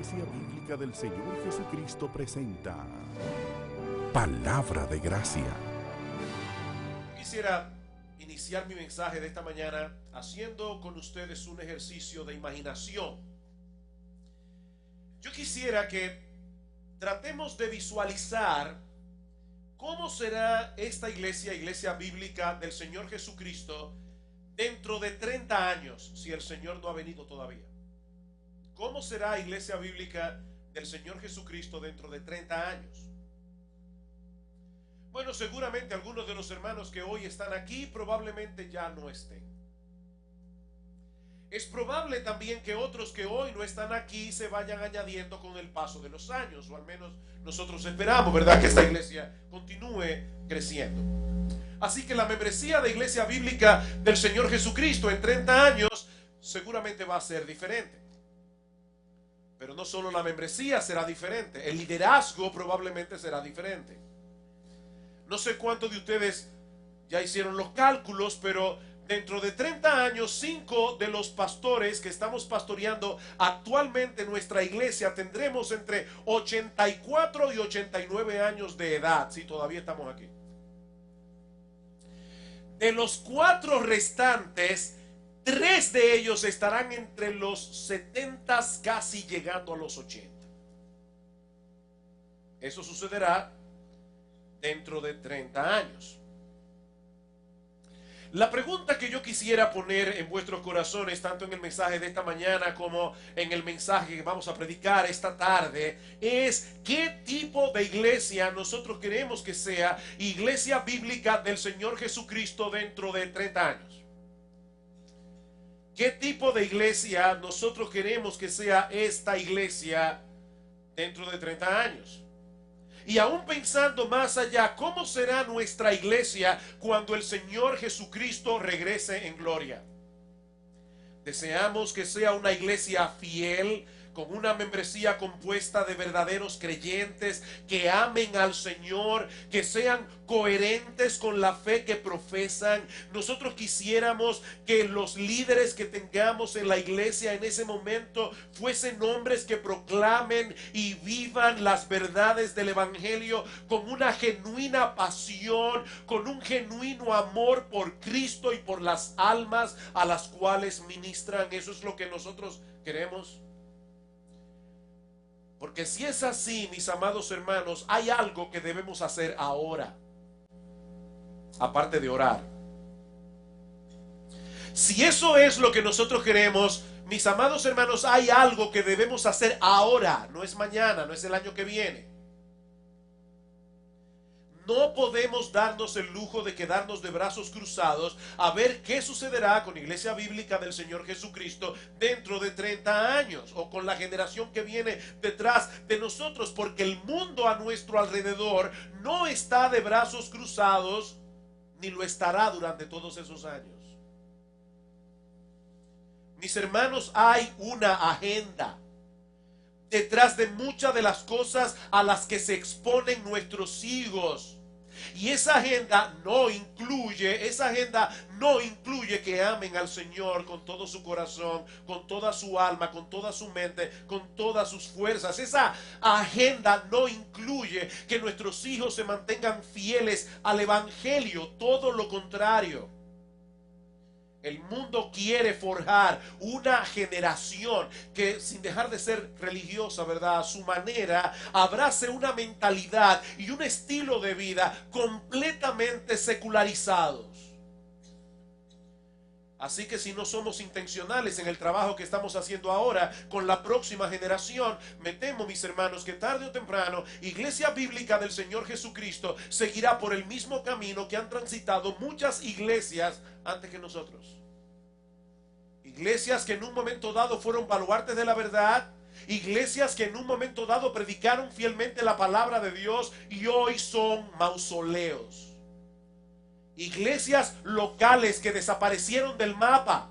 Iglesia Bíblica del Señor Jesucristo presenta Palabra de Gracia. Quisiera iniciar mi mensaje de esta mañana haciendo con ustedes un ejercicio de imaginación. Yo quisiera que tratemos de visualizar cómo será esta iglesia bíblica del Señor Jesucristo dentro de 30 años, si el Señor no ha venido todavía. ¿Cómo será iglesia bíblica del Señor Jesucristo dentro de 30 años? Bueno, seguramente algunos de los hermanos que hoy están aquí probablemente ya no estén. Es probable también que otros que hoy no están aquí se vayan añadiendo con el paso de los años, o al menos nosotros esperamos, ¿verdad?, que esta iglesia continúe creciendo. Así que la membresía de iglesia bíblica del Señor Jesucristo en 30 años seguramente va a ser diferente. Pero no solo la membresía será diferente, el liderazgo probablemente será diferente. No sé cuántos de ustedes ya hicieron los cálculos, pero dentro de 30 años, 5 de los pastores que estamos pastoreando actualmente en nuestra iglesia tendremos entre 84 y 89 años de edad, si todavía estamos aquí. De los 4 restantes, 3 de ellos estarán entre los 70, casi llegando a los 80. Eso sucederá dentro de 30 años. La pregunta que yo quisiera poner en vuestros corazones, tanto en el mensaje de esta mañana como en el mensaje que vamos a predicar esta tarde, es: ¿qué tipo de iglesia nosotros queremos que sea iglesia bíblica del Señor Jesucristo dentro de 30 años? ¿Qué tipo de iglesia nosotros queremos que sea esta iglesia dentro de 30 años? Y aún pensando más allá, ¿cómo será nuestra iglesia cuando el Señor Jesucristo regrese en gloria? Deseamos que sea una iglesia fiel, con una membresía compuesta de verdaderos creyentes que amen al Señor, que sean coherentes con la fe que profesan. Nosotros quisiéramos que los líderes que tengamos en la iglesia en ese momento fuesen hombres que proclamen y vivan las verdades del Evangelio con una genuina pasión, con un genuino amor por Cristo y por las almas a las cuales ministran. Eso es lo que nosotros queremos. Porque si es así, mis amados hermanos, hay algo que debemos hacer ahora, aparte de orar. Si eso es lo que nosotros queremos, mis amados hermanos, hay algo que debemos hacer ahora. No es mañana, no es el año que viene. No podemos darnos el lujo de quedarnos de brazos cruzados a ver qué sucederá con Iglesia Bíblica del Señor Jesucristo dentro de 30 años o con la generación que viene detrás de nosotros, porque el mundo a nuestro alrededor no está de brazos cruzados ni lo estará durante todos esos años. Mis hermanos, hay una agenda detrás de muchas de las cosas a las que se exponen nuestros hijos. Y esa agenda no incluye que amen al Señor con todo su corazón, con toda su alma, con toda su mente, con todas sus fuerzas. Esa agenda no incluye que nuestros hijos se mantengan fieles al Evangelio, todo lo contrario. El mundo quiere forjar una generación que, sin dejar de ser religiosa, ¿verdad?, a su manera, abrace una mentalidad y un estilo de vida completamente secularizados. Así que si no somos intencionales en el trabajo que estamos haciendo ahora con la próxima generación, me temo, mis hermanos, que tarde o temprano Iglesia Bíblica del Señor Jesucristo seguirá por el mismo camino que han transitado muchas iglesias antes que nosotros. Iglesias que en un momento dado fueron baluartes de la verdad, iglesias que en un momento dado predicaron fielmente la palabra de Dios y hoy son mausoleos. Iglesias locales que desaparecieron del mapa,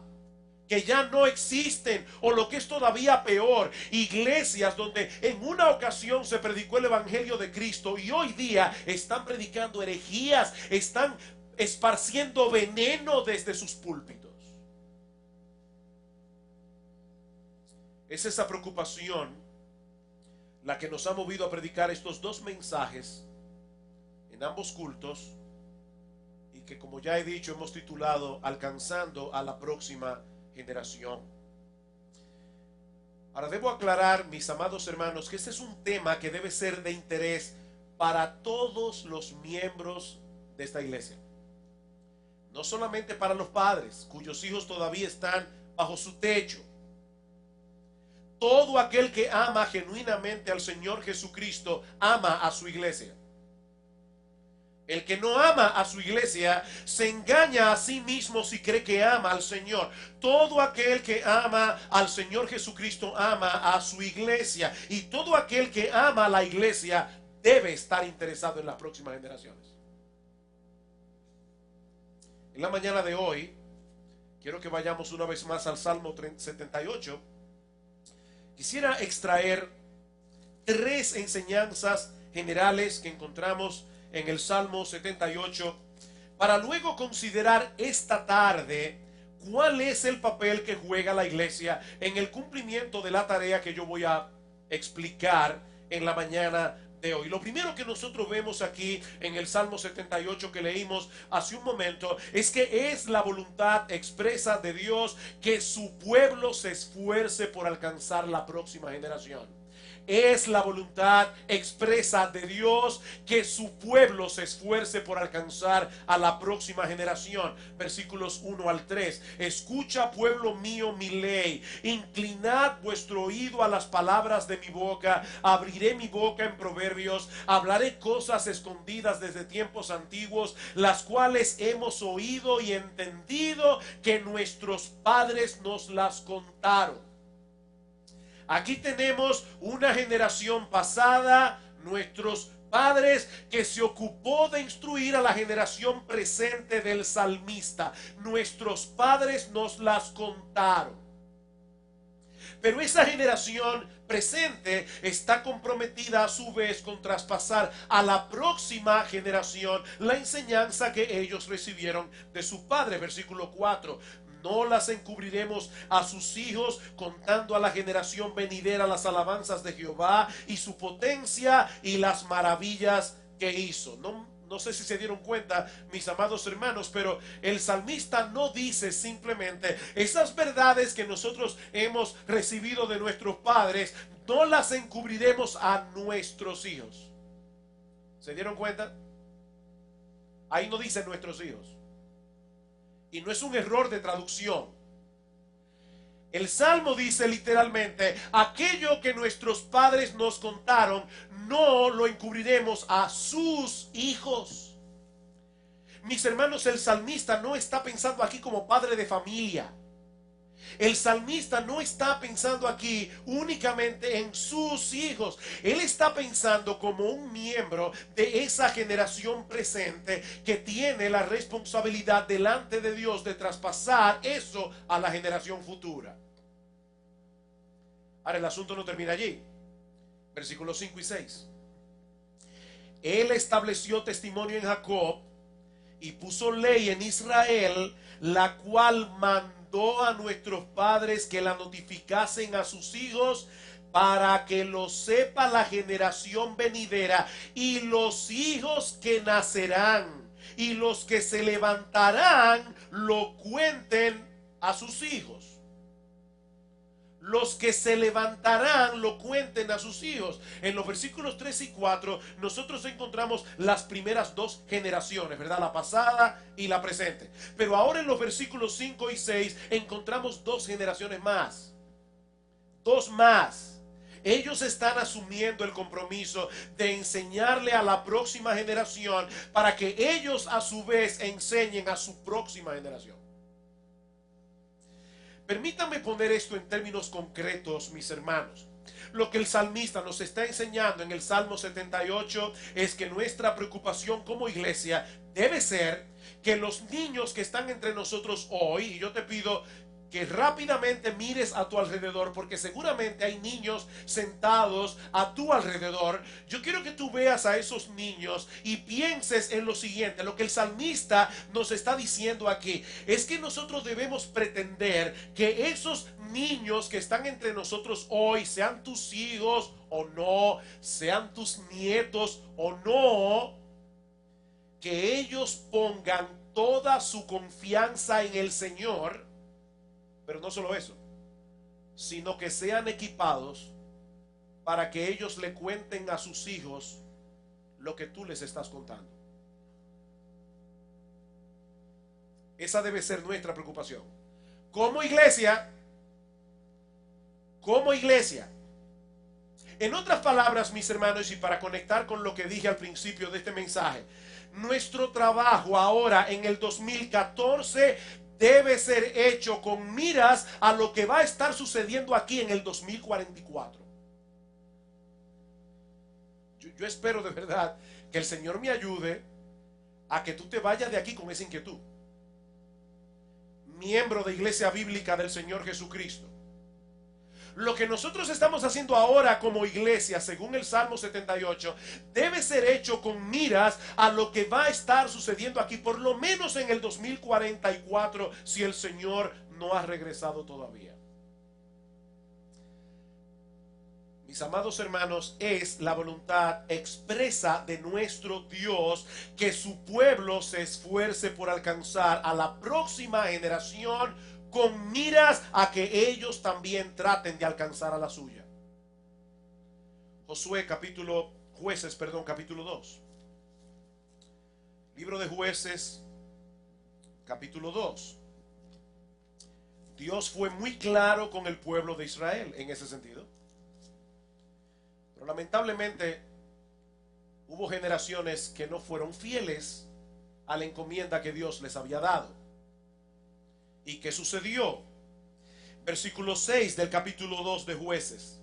que ya no existen, o lo que es todavía peor, iglesias donde en una ocasión se predicó el Evangelio de Cristo y hoy día están predicando herejías, están esparciendo veneno desde sus púlpitos. Es esa preocupación la que nos ha movido a predicar estos dos mensajes en ambos cultos, y que, como ya he dicho, hemos titulado Alcanzando a la próxima generación. Ahora debo aclarar, mis amados hermanos, que este es un tema que debe ser de interés para todos los miembros de esta iglesia. No solamente para los padres cuyos hijos todavía están bajo su techo. Todo aquel que ama genuinamente al Señor Jesucristo ama a su iglesia. El que no ama a su iglesia se engaña a sí mismo si cree que ama al Señor. Todo aquel que ama al Señor Jesucristo ama a su iglesia. Y todo aquel que ama a la iglesia debe estar interesado en las próximas generaciones. En la mañana de hoy, quiero que vayamos una vez más al Salmo 78. Quisiera extraer 3 enseñanzas generales que encontramos en el Salmo 78, para luego considerar esta tarde cuál es el papel que juega la iglesia en el cumplimiento de la tarea que yo voy a explicar en la mañana de hoy. Lo primero que nosotros vemos aquí en el Salmo 78 que leímos hace un momento es que es la voluntad expresa de Dios que su pueblo se esfuerce por alcanzar la próxima generación. Es la voluntad expresa de Dios que su pueblo se esfuerce por alcanzar a la próxima generación. Versículos 1 al 3. Escucha, pueblo mío, mi ley. Inclinad vuestro oído a las palabras de mi boca. Abriré mi boca en proverbios. Hablaré cosas escondidas desde tiempos antiguos, las cuales hemos oído y entendido que nuestros padres nos las contaron. Aquí tenemos una generación pasada, nuestros padres, que se ocupó de instruir a la generación presente del salmista. Nuestros padres nos las contaron. Pero esa generación presente está comprometida a su vez con traspasar a la próxima generación la enseñanza que ellos recibieron de su padre. Versículo 4. No las encubriremos a sus hijos, contando a la generación venidera las alabanzas de Jehová y su potencia y las maravillas que hizo. No sé si se dieron cuenta, mis amados hermanos, pero el salmista no dice simplemente esas verdades que nosotros hemos recibido de nuestros padres, no las encubriremos a nuestros hijos. ¿Se dieron cuenta? Ahí no dice nuestros hijos. Y no es un error de traducción. El Salmo dice literalmente: aquello que nuestros padres nos contaron, no lo encubriremos a sus hijos. Mis hermanos, el salmista no está pensando aquí como padre de familia. El salmista no está pensando aquí únicamente en sus hijos. Él está pensando como un miembro de esa generación presente que tiene la responsabilidad delante de Dios de traspasar eso a la generación futura. Ahora el asunto no termina allí. Versículos 5 y 6. Él estableció testimonio en Jacob y puso ley en Israel, la cual mandó a nuestros padres que la notificasen a sus hijos, para que lo sepa la generación venidera y los hijos que nacerán, y los que se levantarán lo cuenten a sus hijos. Los que se levantarán lo cuenten a sus hijos. En los versículos 3 y 4 nosotros encontramos las primeras 2 generaciones, ¿verdad? La pasada y la presente. Pero ahora en los versículos 5 y 6 encontramos 2 generaciones más. 2 más. Ellos están asumiendo el compromiso de enseñarle a la próxima generación para que ellos a su vez enseñen a su próxima generación. Permítanme poner esto en términos concretos, mis hermanos. Lo que el salmista nos está enseñando en el Salmo 78 es que nuestra preocupación como iglesia debe ser que los niños que están entre nosotros hoy, y yo te pido que rápidamente mires a tu alrededor, porque seguramente hay niños sentados a tu alrededor. Yo quiero que tú veas a esos niños y pienses en lo siguiente. Lo que el salmista nos está diciendo aquí es que nosotros debemos pretender que esos niños que están entre nosotros hoy, sean tus hijos o no, sean tus nietos o no, que ellos pongan toda su confianza en el Señor. Pero no solo eso, sino que sean equipados para que ellos le cuenten a sus hijos lo que tú les estás contando. Esa debe ser nuestra preocupación. Como iglesia, en otras palabras, mis hermanos, y para conectar con lo que dije al principio de este mensaje, nuestro trabajo ahora en el 2014 debe ser hecho con miras a lo que va a estar sucediendo aquí en el 2044. Yo espero de verdad que el Señor me ayude a que tú te vayas de aquí con esa inquietud. Miembro de Iglesia Bíblica del Señor Jesucristo. Lo que nosotros estamos haciendo ahora como iglesia, según el Salmo 78, debe ser hecho con miras a lo que va a estar sucediendo aquí, por lo menos en el 2044, si el Señor no ha regresado todavía. Mis amados hermanos, es la voluntad expresa de nuestro Dios que su pueblo se esfuerce por alcanzar a la próxima generación con miras a que ellos también traten de alcanzar a la suya. Jueces, capítulo 2. Libro de Jueces, capítulo 2. Dios fue muy claro con el pueblo de Israel en ese sentido. Pero lamentablemente hubo generaciones que no fueron fieles a la encomienda que Dios les había dado. ¿Y qué sucedió? Versículo 6 del capítulo 2 de Jueces.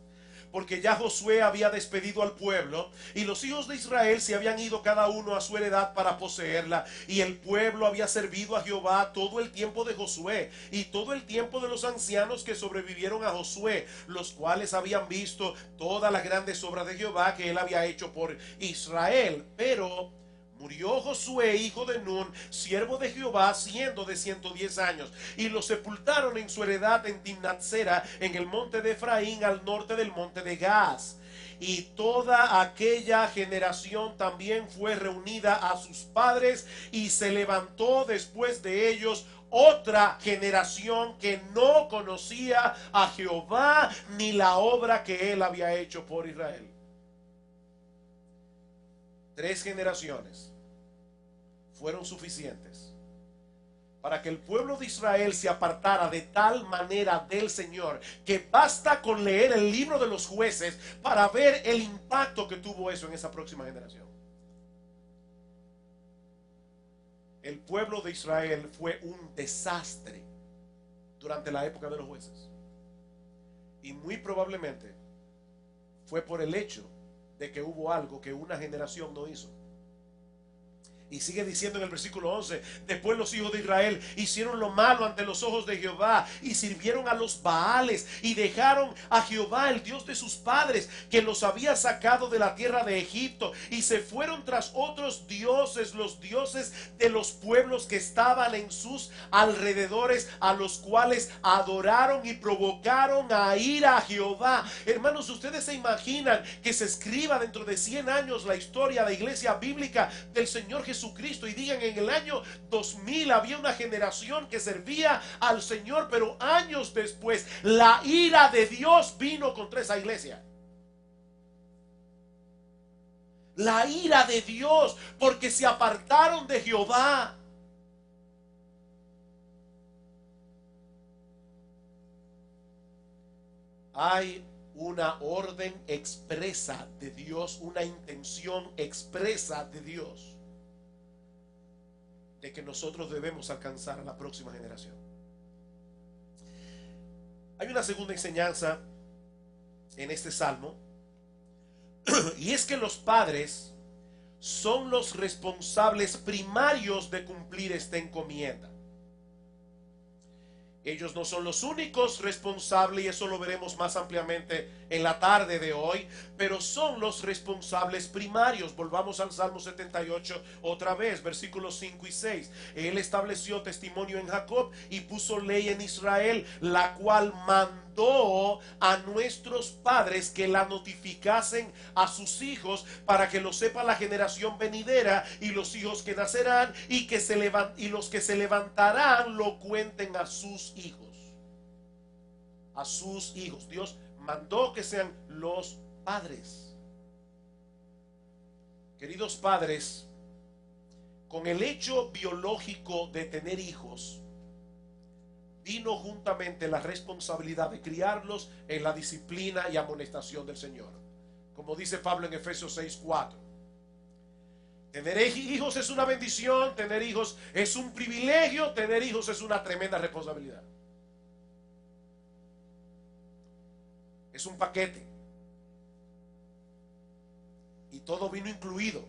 Porque ya Josué había despedido al pueblo y los hijos de Israel se habían ido cada uno a su heredad para poseerla, y el pueblo había servido a Jehová todo el tiempo de Josué y todo el tiempo de los ancianos que sobrevivieron a Josué, los cuales habían visto todas las grandes obras de Jehová que él había hecho por Israel. Pero murió Josué, hijo de Nun, siervo de Jehová, siendo de 110 años, y lo sepultaron en su heredad en Timnat-Sera, en el monte de Efraín, al norte del monte de Gaz. Y toda aquella generación también fue reunida a sus padres, y se levantó después de ellos otra generación que no conocía a Jehová ni la obra que él había hecho por Israel. 3 generaciones fueron suficientes para que el pueblo de Israel se apartara de tal manera del Señor que basta con leer el libro de los Jueces para ver el impacto que tuvo eso en esa próxima generación. El pueblo de Israel fue un desastre durante la época de los Jueces, y muy probablemente fue por el hecho de que hubo algo que una generación no hizo. Y sigue diciendo en el versículo 11: después los hijos de Israel hicieron lo malo ante los ojos de Jehová y sirvieron a los Baales y dejaron a Jehová, el Dios de sus padres, que los había sacado de la tierra de Egipto, y se fueron tras otros dioses, los dioses de los pueblos que estaban en sus alrededores, a los cuales adoraron y provocaron a ira a Jehová. Hermanos, ustedes se imaginan que se escriba dentro de 100 años la historia de Iglesia Bíblica del Señor Jesucristo y digan: en el año 2000 había una generación que servía al Señor, pero años después la ira de Dios vino contra esa iglesia? La ira de Dios, porque se apartaron de Jehová. Hay una orden expresa de Dios, una intención expresa de Dios de que nosotros debemos alcanzar a la próxima generación. Hay una segunda enseñanza en este salmo, y es que los padres son los responsables primarios de cumplir esta encomienda. Ellos no son los únicos responsables, y eso lo veremos más ampliamente en la tarde de hoy, pero son los responsables primarios. Volvamos al Salmo 78 otra vez, versículos 5 y 6. Él estableció testimonio en Jacob y puso ley en Israel, la cual mandó a nuestros padres que la notificasen a sus hijos, para que lo sepa la generación venidera y los hijos que nacerán, y los que se levantarán lo cuenten a sus hijos. A sus hijos. Dios mandó que sean los padres. Queridos padres, con el hecho biológico de tener hijos, vino juntamente la responsabilidad de criarlos en la disciplina y amonestación del Señor. Como dice Pablo en Efesios 6:4. Tener hijos es una bendición, tener hijos es un privilegio, tener hijos es una tremenda responsabilidad. Es un paquete. Y todo vino incluido.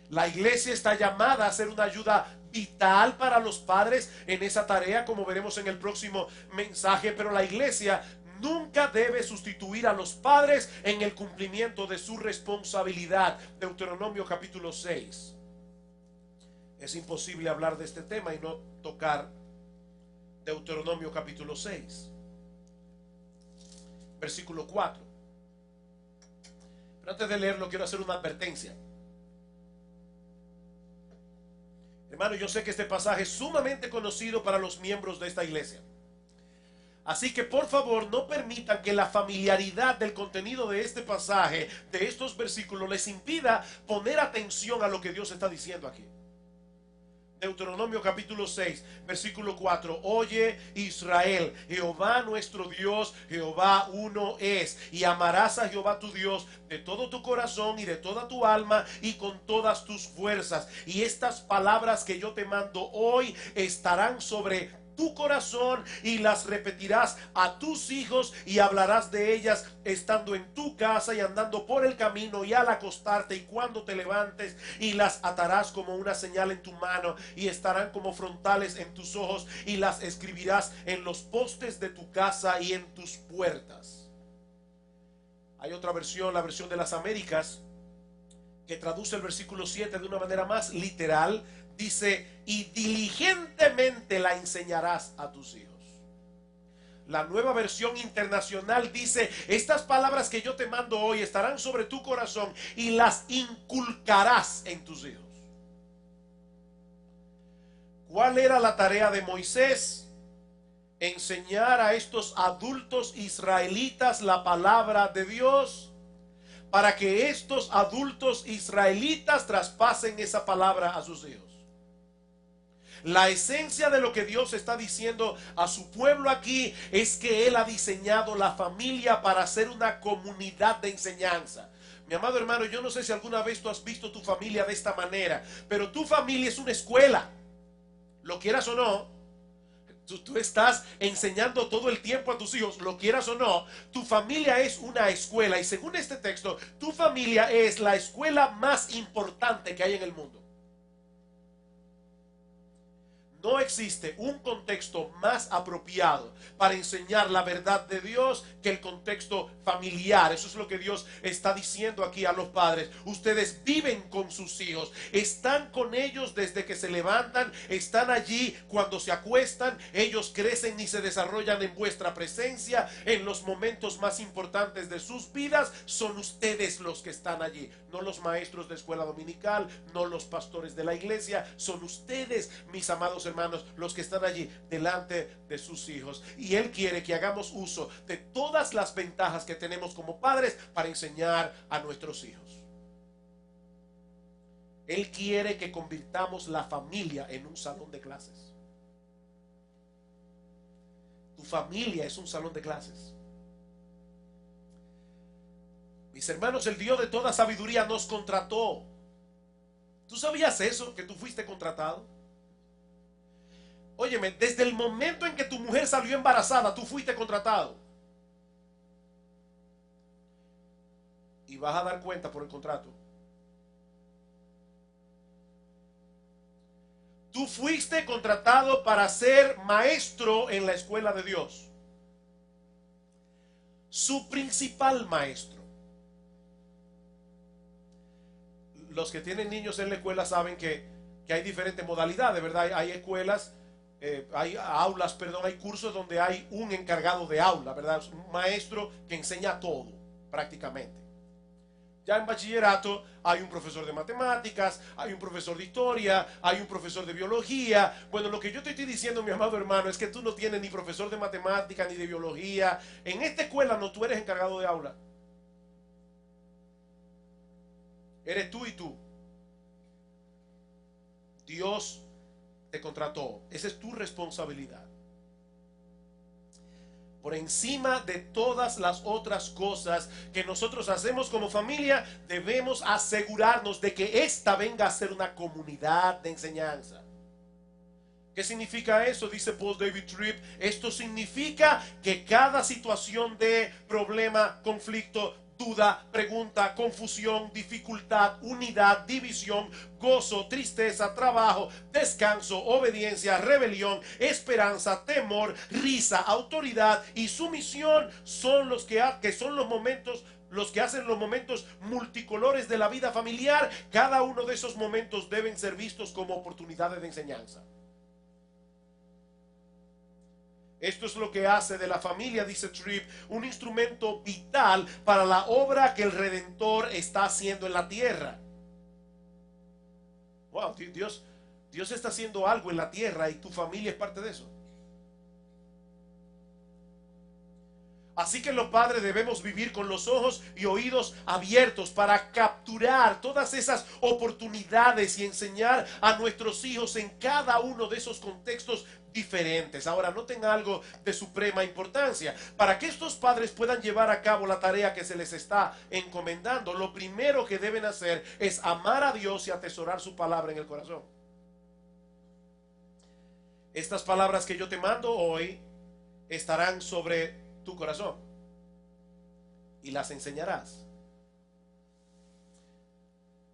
La iglesia está llamada a ser una ayuda vital para los padres en esa tarea, como veremos en el próximo mensaje, pero la iglesia nunca debe sustituir a los padres en el cumplimiento de su responsabilidad. Deuteronomio capítulo 6. Es imposible hablar de este tema y no tocar Deuteronomio capítulo 6, versículo 4. Pero antes de leerlo quiero hacer una advertencia. Hermano, yo sé que este pasaje es sumamente conocido para los miembros de esta iglesia. Así que por favor no permitan que la familiaridad del contenido de este pasaje, de estos versículos, les impida poner atención a lo que Dios está diciendo aquí. Deuteronomio capítulo 6, versículo 4. Oye Israel, Jehová nuestro Dios, Jehová uno es, y amarás a Jehová tu Dios de todo tu corazón y de toda tu alma y con todas tus fuerzas. Y estas palabras que yo te mando hoy estarán sobre tu corazón, y las repetirás a tus hijos, y hablarás de ellas estando en tu casa y andando por el camino y al acostarte y cuando te levantes, y las atarás como una señal en tu mano y estarán como frontales en tus ojos, y las escribirás en los postes de tu casa y en tus puertas. Hay otra versión, la versión de las Américas, que traduce el versículo 7 de una manera más literal. Dice, y diligentemente la enseñarás a tus hijos. La Nueva Versión Internacional dice, estas palabras que yo te mando hoy estarán sobre tu corazón y las inculcarás en tus hijos. ¿Cuál era la tarea de Moisés? Enseñar a estos adultos israelitas la palabra de Dios, para que estos adultos israelitas traspasen esa palabra a sus hijos. La esencia de lo que Dios está diciendo a su pueblo aquí es que Él ha diseñado la familia para ser una comunidad de enseñanza. Mi amado hermano, yo no sé si alguna vez tú has visto tu familia de esta manera, pero tu familia es una escuela. Lo quieras o no, tú estás enseñando todo el tiempo a tus hijos, lo quieras o no. Tu familia es una escuela, y según este texto, tu familia es la escuela más importante que hay en el mundo. No existe un contexto más apropiado para enseñar la verdad de Dios que el contexto familiar. Eso es lo que Dios está diciendo aquí a los padres. Ustedes viven con sus hijos, están con ellos desde que se levantan, están allí cuando se acuestan, ellos crecen y se desarrollan en vuestra presencia. En los momentos más importantes de sus vidas son ustedes los que están allí, no los maestros de escuela dominical, no los pastores de la iglesia. Son ustedes, mis amados hermanos, los que están allí delante de sus hijos. Y Él quiere que hagamos uso de todas las ventajas que tenemos como padres para enseñar a nuestros hijos. Él quiere que convirtamos la familia en un salón de clases. Tu familia es un salón de clases. Mis hermanos, el Dios de toda sabiduría nos contrató. ¿Tú sabías eso? Que tú fuiste contratado. Óyeme, desde el momento en que tu mujer salió embarazada, tú fuiste contratado. Y vas a dar cuenta por el contrato. Tú fuiste contratado para ser maestro en la escuela de Dios. Su principal maestro. Los que tienen niños en la escuela saben que hay diferentes modalidades, ¿verdad? Hay escuelas, hay aulas, perdón, hay cursos donde hay un encargado de aula, ¿verdad? Un maestro que enseña todo, prácticamente. Ya en bachillerato hay un profesor de matemáticas, hay un profesor de historia, hay un profesor de biología. Bueno, lo que yo te estoy diciendo, mi amado hermano, es que tú no tienes ni profesor de matemáticas ni de biología. En esta escuela no, tú eres encargado de aula. Eres tú y tú. Dios te contrató. Esa es tu responsabilidad. Por encima de todas las otras cosas que nosotros hacemos como familia, debemos asegurarnos de que esta venga a ser una comunidad de enseñanza. ¿Qué significa eso? Dice Paul David Tripp. Esto significa que cada situación de problema, conflicto, duda, pregunta, confusión, dificultad, unidad, división, gozo, tristeza, trabajo, descanso, obediencia, rebelión, esperanza, temor, risa, autoridad y sumisión son los que son los momentos, los que hacen los momentos multicolores de la vida familiar. Cada uno de esos momentos deben ser vistos como oportunidades de enseñanza. Esto es lo que hace de la familia, dice Tripp, un instrumento vital para la obra que el Redentor está haciendo en la tierra. Wow, Dios está haciendo algo en la tierra y tu familia es parte de eso. Así que los padres debemos vivir con los ojos y oídos abiertos para capturar todas esas oportunidades y enseñar a nuestros hijos en cada uno de esos contextos diferentes. Ahora, noten algo de suprema importancia. Para que estos padres puedan llevar a cabo la tarea que se les está encomendando, lo primero que deben hacer es amar a Dios y atesorar su palabra en el corazón. Estas palabras que yo te mando hoy estarán sobre tu corazón y las enseñarás.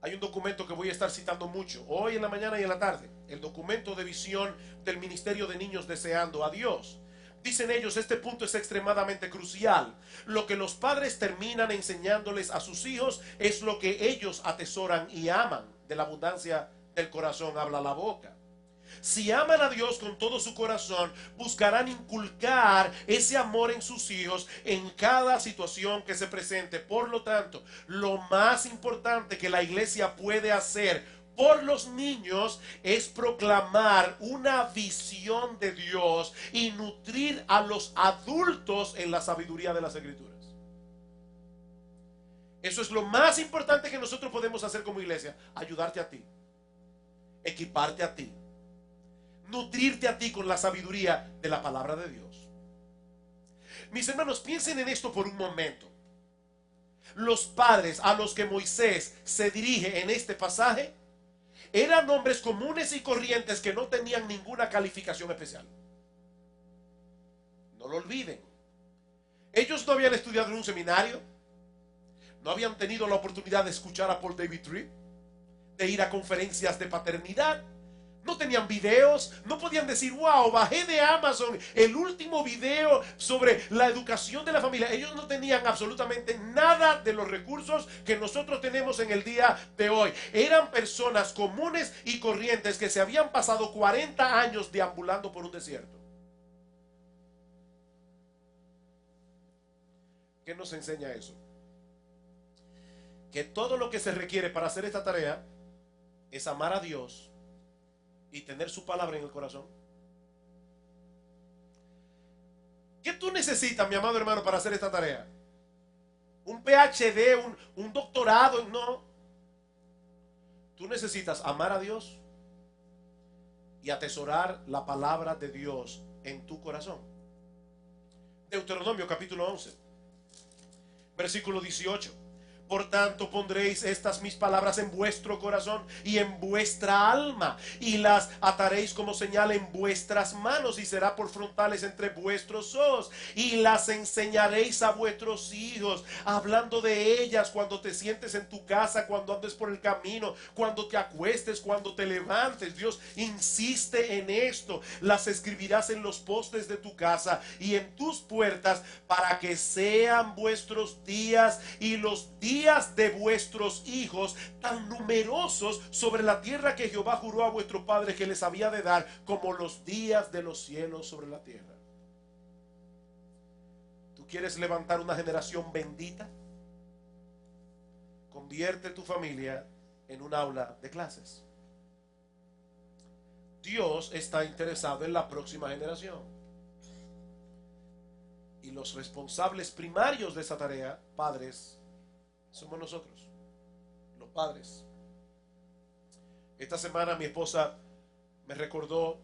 Hay un documento que voy a estar citando mucho hoy en la mañana y en la tarde, el documento de visión del Ministerio de Niños Deseando a Dios. Dicen ellos, este punto es extremadamente crucial. Lo que los padres terminan enseñándoles a sus hijos es lo que ellos atesoran y aman. De la abundancia del corazón habla la boca. Si aman a Dios con todo su corazón, buscarán inculcar ese amor en sus hijos en cada situación que se presente. Por lo tanto, lo más importante que la iglesia puede hacer por los niños es proclamar una visión de Dios y nutrir a los adultos en la sabiduría de las Escrituras. Eso es lo más importante que nosotros podemos hacer como iglesia: ayudarte a ti, equiparte a ti, nutrirte a ti con la sabiduría de la palabra de Dios. Mis hermanos, piensen en esto por un momento. Los padres a los que Moisés se dirige en este pasaje eran hombres comunes y corrientes que no tenían ninguna calificación especial. No lo olviden. Ellos no habían estudiado en un seminario, no habían tenido la oportunidad de escuchar a Paul David Tripp, de ir a conferencias de paternidad. No tenían videos, no podían decir, wow, bajé de Amazon el último video sobre la educación de la familia. Ellos no tenían absolutamente nada de los recursos que nosotros tenemos en el día de hoy. Eran personas comunes y corrientes que se habían pasado 40 años deambulando por un desierto. ¿Qué nos enseña eso? Que todo lo que se requiere para hacer esta tarea es amar a Dios y tener su palabra en el corazón. ¿Qué tú necesitas, mi amado hermano, para hacer esta tarea? ¿Un PhD, un doctorado? No. Tú necesitas amar a Dios y atesorar la palabra de Dios en tu corazón. Deuteronomio capítulo 11, versículo 18. Por tanto pondréis estas mis palabras en vuestro corazón y en vuestra alma, y las ataréis como señal en vuestras manos, y será por frontales entre vuestros ojos, y las enseñaréis a vuestros hijos, hablando de ellas cuando te sientes en tu casa, cuando andes por el camino, cuando te acuestes, cuando te levantes. Dios insiste en esto. Las escribirás en los postes de tu casa y en tus puertas, para que sean vuestros días y los días de vuestros hijos tan numerosos sobre la tierra que Jehová juró a vuestros padres que les había de dar, como los días de los cielos sobre la tierra. ¿Tú quieres levantar una generación bendita? Convierte tu familia en un aula de clases. Dios está interesado en la próxima generación. Y los responsables primarios de esa tarea, padres, somos nosotros, los padres. Esta semana mi esposa me recordó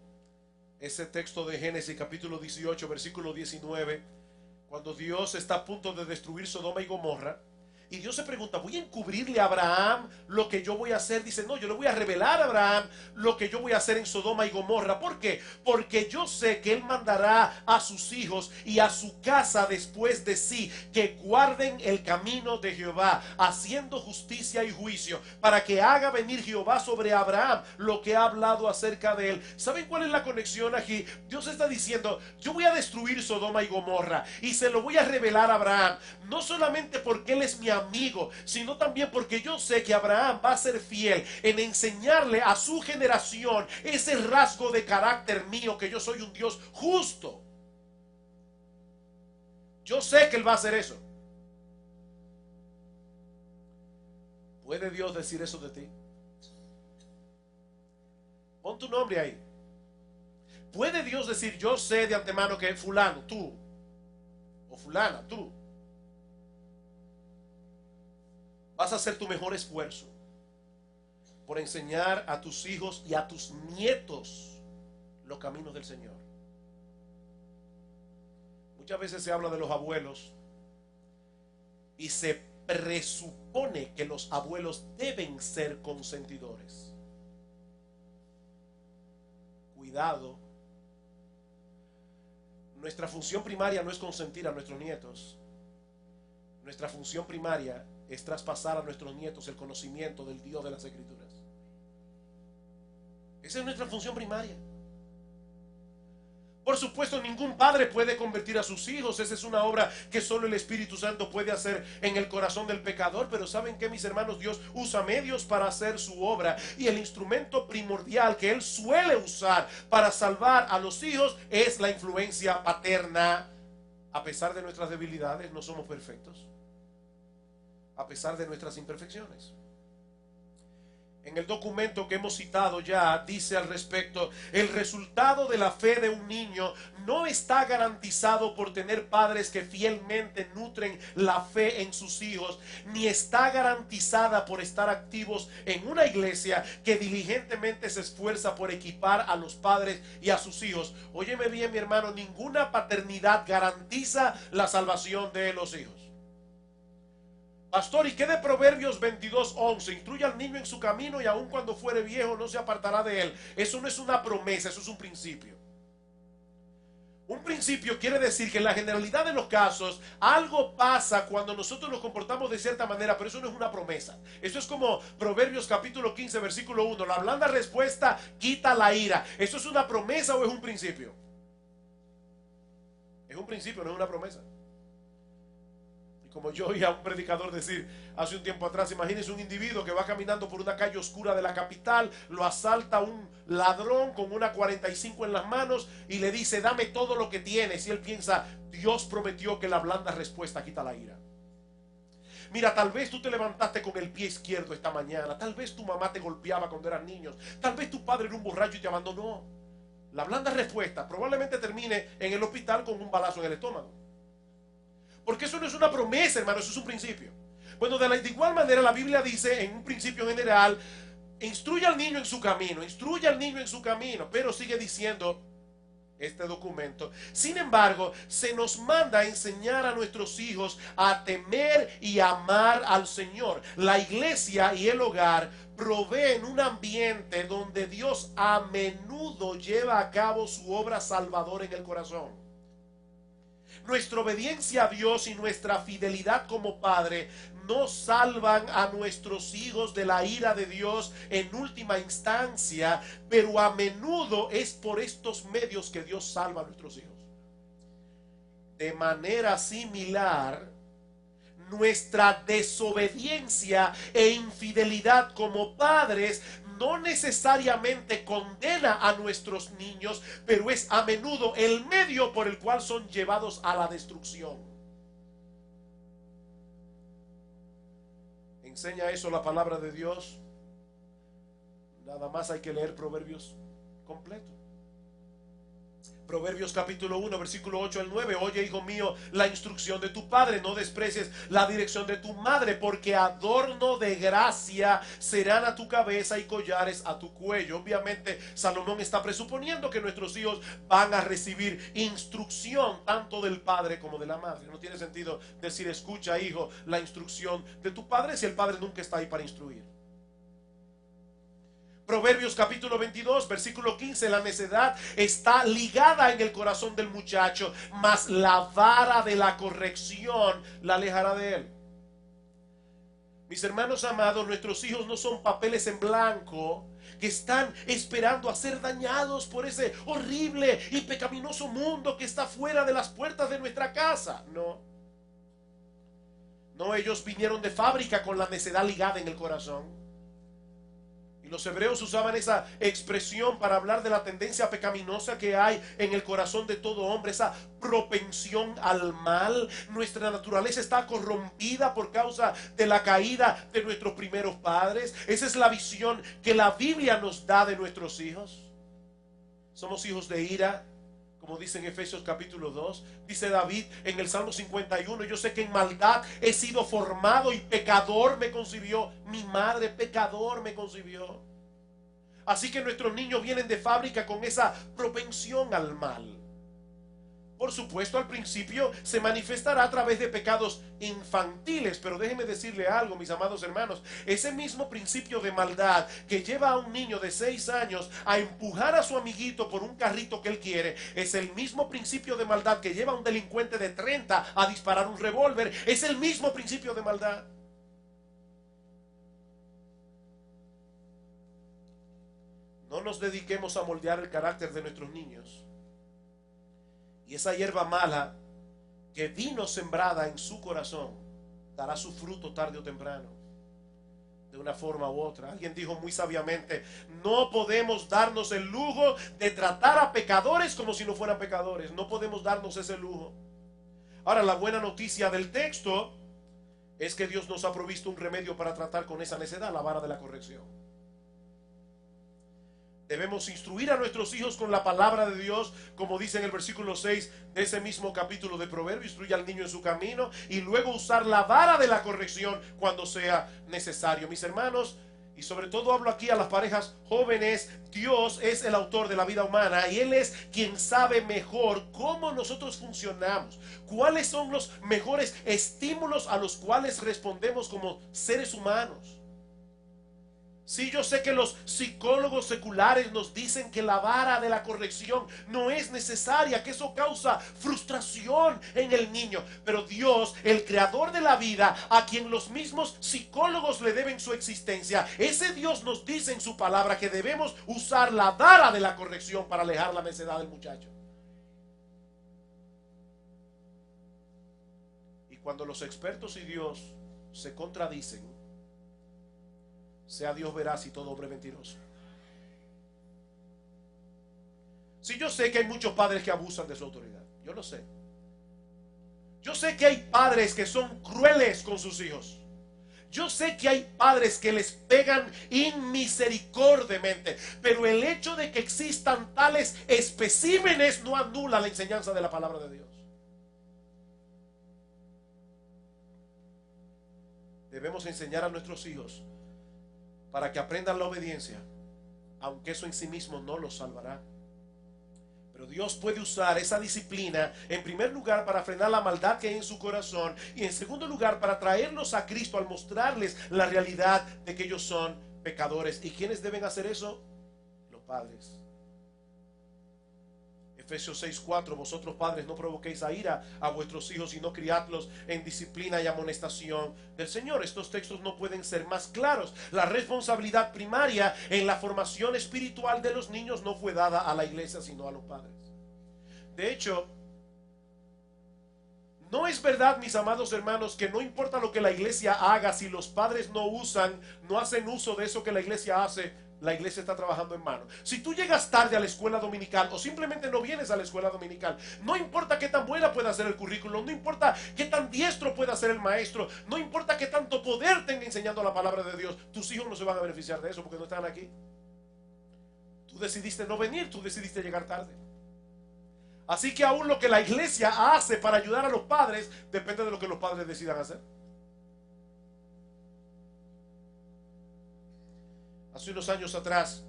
ese texto de Génesis capítulo 18, versículo 19, cuando Dios está a punto de destruir Sodoma y Gomorra. Y Dios se pregunta, ¿voy a encubrirle a Abraham lo que yo voy a hacer? Dice, no, yo le voy a revelar a Abraham lo que yo voy a hacer en Sodoma y Gomorra. ¿Por qué? Porque yo sé que él mandará a sus hijos y a su casa después de sí, que guarden el camino de Jehová, haciendo justicia y juicio, para que haga venir Jehová sobre Abraham lo que ha hablado acerca de él. ¿Saben cuál es la conexión aquí? Dios está diciendo, yo voy a destruir Sodoma y Gomorra y se lo voy a revelar a Abraham, no solamente porque él es mi amigo, sino también porque yo sé que Abraham va a ser fiel en enseñarle a su generación ese rasgo de carácter mío, que yo soy un Dios justo. Yo sé que él va a hacer eso. ¿Puede Dios decir eso de ti? Pon tu nombre ahí. ¿Puede Dios decir, yo sé de antemano que fulano, tú, o fulana, tú, vas a hacer tu mejor esfuerzo por enseñar a tus hijos y a tus nietos los caminos del Señor? Muchas veces se habla de los abuelos y se presupone que los abuelos deben ser consentidores. Cuidado. Nuestra función primaria no es consentir a nuestros nietos. Nuestra función primaria es traspasar a nuestros nietos el conocimiento del Dios de las Escrituras. Esa es nuestra función primaria. Por supuesto, ningún padre puede convertir a sus hijos. Esa es una obra que solo el Espíritu Santo puede hacer en el corazón del pecador. Pero ¿saben qué, mis hermanos? Dios usa medios para hacer su obra, y el instrumento primordial que Él suele usar para salvar a los hijos es la influencia paterna. A pesar de nuestras debilidades, no somos perfectos. A pesar de nuestras imperfecciones. En el documento que hemos citado ya dice al respecto: el resultado de la fe de un niño no está garantizado por tener padres que fielmente nutren la fe en sus hijos, ni está garantizada por estar activos en una iglesia que diligentemente se esfuerza por equipar a los padres y a sus hijos. Óyeme bien, mi hermano, ninguna paternidad garantiza la salvación de los hijos. Pastor, ¿y qué de Proverbios 22:11? Instruye al niño en su camino y aun cuando fuere viejo no se apartará de él. Eso no es una promesa, eso es un principio. Un principio quiere decir que en la generalidad de los casos algo pasa cuando nosotros nos comportamos de cierta manera, pero eso no es una promesa. Eso es como Proverbios capítulo 15 versículo 1: la blanda respuesta quita la ira. ¿Eso es una promesa o es un principio? Es un principio, no es una promesa. Como yo oí a un predicador decir hace un tiempo atrás, imagínense un individuo que va caminando por una calle oscura de la capital, lo asalta un ladrón con una 45 en las manos y le dice: dame todo lo que tienes. Y él piensa: Dios prometió que la blanda respuesta quita la ira. Mira, tal vez tú te levantaste con el pie izquierdo esta mañana, tal vez tu mamá te golpeaba cuando eras niño, tal vez tu padre era un borracho y te abandonó. La blanda respuesta probablemente termine en el hospital con un balazo en el estómago. Porque eso no es una promesa, hermano, eso es un principio. Bueno, de igual manera la Biblia dice en un principio general: instruye al niño en su camino, instruye al niño en su camino. Pero sigue diciendo: este documento. Sin embargo, se nos manda a enseñar a nuestros hijos a temer y amar al Señor. La iglesia y el hogar proveen un ambiente donde Dios a menudo lleva a cabo su obra salvadora en el corazón. Nuestra obediencia a Dios y nuestra fidelidad como padre no salvan a nuestros hijos de la ira de Dios en última instancia, pero a menudo es por estos medios que Dios salva a nuestros hijos. De manera similar, nuestra desobediencia e infidelidad como padres no necesariamente condena a nuestros niños, pero es a menudo el medio por el cual son llevados a la destrucción. ¿Enseña eso la palabra de Dios? Nada más hay que leer Proverbios completo. Proverbios capítulo 1, versículo 8 al 9. Oye, hijo mío, la instrucción de tu padre, no desprecies la dirección de tu madre, porque adorno de gracia serán a tu cabeza y collares a tu cuello. Obviamente, Salomón está presuponiendo que nuestros hijos van a recibir instrucción tanto del padre como de la madre. No tiene sentido decir, escucha, hijo, la instrucción de tu padre, si el padre nunca está ahí para instruir. Proverbios capítulo 22, versículo 15. La necedad está ligada en el corazón del muchacho, mas la vara de la corrección la alejará de él. Mis hermanos amados, nuestros hijos no son papeles en blanco que están esperando a ser dañados por ese horrible y pecaminoso mundo que está fuera de las puertas de nuestra casa. No, ellos vinieron de fábrica con la necedad ligada en el corazón. Y los hebreos usaban esa expresión para hablar de la tendencia pecaminosa que hay en el corazón de todo hombre, esa propensión al mal. Nuestra naturaleza está corrompida por causa de la caída de nuestros primeros padres. Esa es la visión que la Biblia nos da de nuestros hijos. Somos hijos de ira, como dice en Efesios capítulo 2. Dice David en el Salmo 51, yo sé que en maldad he sido formado y pecador me concibió mi madre, pecador me concibió. Así que nuestros niños vienen de fábrica con esa propensión al mal. Por supuesto, al principio se manifestará a través de pecados infantiles, pero déjenme decirle algo, mis amados hermanos. Ese mismo principio de maldad que lleva a un niño de 6 años a empujar a su amiguito por un carrito que él quiere, es el mismo principio de maldad que lleva a un delincuente de 30 a disparar un revólver. Es el mismo principio de maldad. No nos dediquemos a moldear el carácter de nuestros niños. Y esa hierba mala que vino sembrada en su corazón dará su fruto tarde o temprano, de una forma u otra. Alguien dijo muy sabiamente, no podemos darnos el lujo de tratar a pecadores como si no fueran pecadores. No podemos darnos ese lujo. Ahora, la buena noticia del texto es que Dios nos ha provisto un remedio para tratar con esa necedad, la vara de la corrección. Debemos instruir a nuestros hijos con la palabra de Dios, como dice en el versículo 6 de ese mismo capítulo de Proverbios. Instruye al niño en su camino y luego usar la vara de la corrección cuando sea necesario. Mis hermanos, y sobre todo hablo aquí a las parejas jóvenes, Dios es el autor de la vida humana y Él es quien sabe mejor cómo nosotros funcionamos, cuáles son los mejores estímulos a los cuales respondemos como seres humanos. Sí, yo sé que los psicólogos seculares nos dicen que la vara de la corrección no es necesaria, que eso causa frustración en el niño. Pero Dios, el creador de la vida, a quien los mismos psicólogos le deben su existencia, ese Dios nos dice en su palabra que debemos usar la vara de la corrección para alejar la necedad del muchacho. Y cuando los expertos y Dios se contradicen, sea Dios veraz y todo hombre mentiroso. Si yo sé que hay muchos padres que abusan de su autoridad, yo lo sé. Yo sé que hay padres que son crueles con sus hijos. Yo sé que hay padres que les pegan inmisericordiamente, pero el hecho de que existan tales especímenes no anula la enseñanza de la palabra de Dios. Debemos enseñar a nuestros hijos para que aprendan la obediencia, aunque eso en sí mismo no los salvará. Pero Dios puede usar esa disciplina en primer lugar para frenar la maldad que hay en su corazón y en segundo lugar para traerlos a Cristo al mostrarles la realidad de que ellos son pecadores. ¿Y quiénes deben hacer eso? Los padres. Efesios 6:4, vosotros padres no provoquéis a ira a vuestros hijos, sino criadlos en disciplina y amonestación del Señor. Estos textos no pueden ser más claros. La responsabilidad primaria en la formación espiritual de los niños no fue dada a la iglesia, sino a los padres. De hecho, no es verdad, mis amados hermanos, que no importa lo que la iglesia haga, si los padres no hacen uso de eso que la iglesia hace, la iglesia está trabajando en mano. Si tú llegas tarde a la escuela dominical o simplemente no vienes a la escuela dominical, no importa qué tan buena pueda ser el currículum, no importa qué tan diestro pueda ser el maestro, no importa qué tanto poder tenga enseñando la palabra de Dios, tus hijos no se van a beneficiar de eso porque no están aquí. Tú decidiste no venir, tú decidiste llegar tarde. Así que aún lo que la iglesia hace para ayudar a los padres depende de lo que los padres decidan hacer. Hace unos años atrás,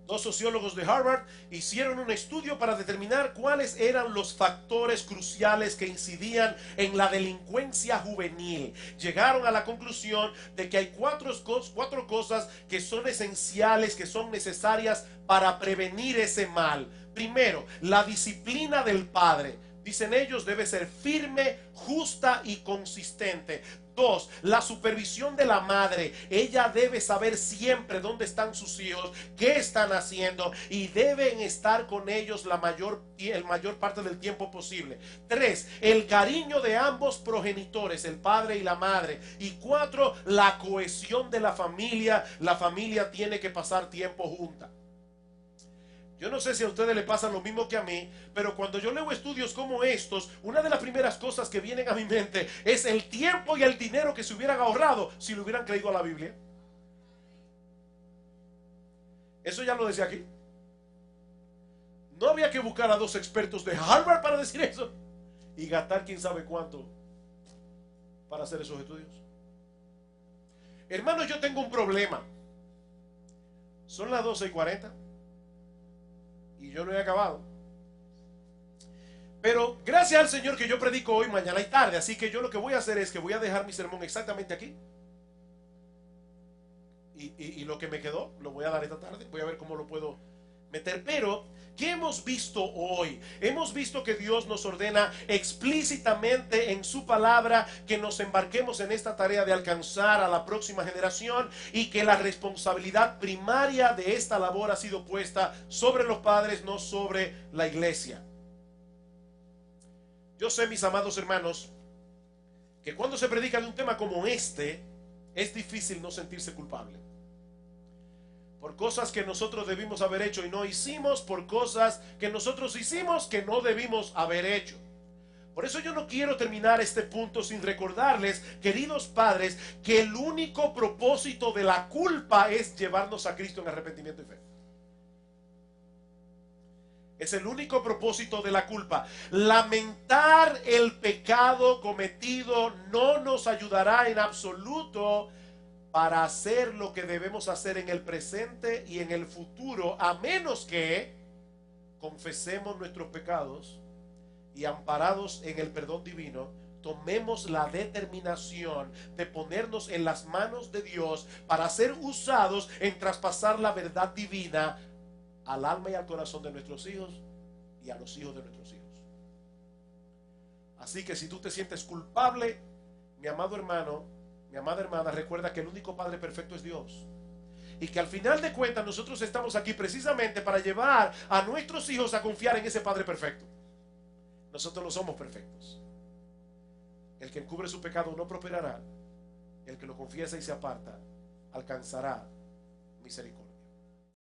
2 sociólogos de Harvard hicieron un estudio para determinar cuáles eran los factores cruciales que incidían en la delincuencia juvenil. Llegaron a la conclusión de que hay cuatro cosas que son esenciales, que son necesarias para prevenir ese mal. Primero, la disciplina del padre. Dicen ellos, debe ser firme, justa y consistente. 2, la supervisión de la madre. Ella debe saber siempre dónde están sus hijos, qué están haciendo y deben estar con ellos el mayor parte del tiempo posible. 3, el cariño de ambos progenitores, el padre y la madre. Y 4, la cohesión de la familia. La familia tiene que pasar tiempo junta. Yo no sé si a ustedes les pasa lo mismo que a mí, pero cuando yo leo estudios como estos, una de las primeras cosas que vienen a mi mente es el tiempo y el dinero que se hubieran ahorrado si lo hubieran creído a la Biblia. Eso ya lo decía aquí. No había que buscar a 2 expertos de Harvard para decir eso y gastar quién sabe cuánto para hacer esos estudios. Hermanos, yo tengo un problema. Son las 12:40 y yo no he acabado. Pero gracias al Señor que yo predico hoy, mañana y tarde. Así que yo lo que voy a hacer es que voy a dejar mi sermón exactamente aquí. Y lo que me quedó lo voy a dar esta tarde. Voy a ver cómo lo puedo meter. Pero ¿qué hemos visto hoy? Hemos visto que Dios nos ordena explícitamente en su palabra que nos embarquemos en esta tarea de alcanzar a la próxima generación y que la responsabilidad primaria de esta labor ha sido puesta sobre los padres, no sobre la iglesia. Yo sé, mis amados hermanos, que cuando se predica de un tema como este, es difícil no sentirse culpable. Por cosas que nosotros debimos haber hecho y no hicimos, por cosas que nosotros hicimos que no debimos haber hecho. Por eso yo no quiero terminar este punto sin recordarles, queridos padres, que el único propósito de la culpa es llevarnos a Cristo en arrepentimiento y fe. Es el único propósito de la culpa. Lamentar el pecado cometido no nos ayudará en absoluto para hacer lo que debemos hacer en el presente y en el futuro, a menos que confesemos nuestros pecados y, amparados en el perdón divino, tomemos la determinación de ponernos en las manos de Dios para ser usados en traspasar la verdad divina al alma y al corazón de nuestros hijos y a los hijos de nuestros hijos. Así que si tú te sientes culpable, mi amado hermano, mi amada hermana, recuerda que el único Padre perfecto es Dios. Y que al final de cuentas nosotros estamos aquí precisamente para llevar a nuestros hijos a confiar en ese Padre perfecto. Nosotros no somos perfectos. El que encubre su pecado no prosperará. El que lo confiesa y se aparta alcanzará misericordia.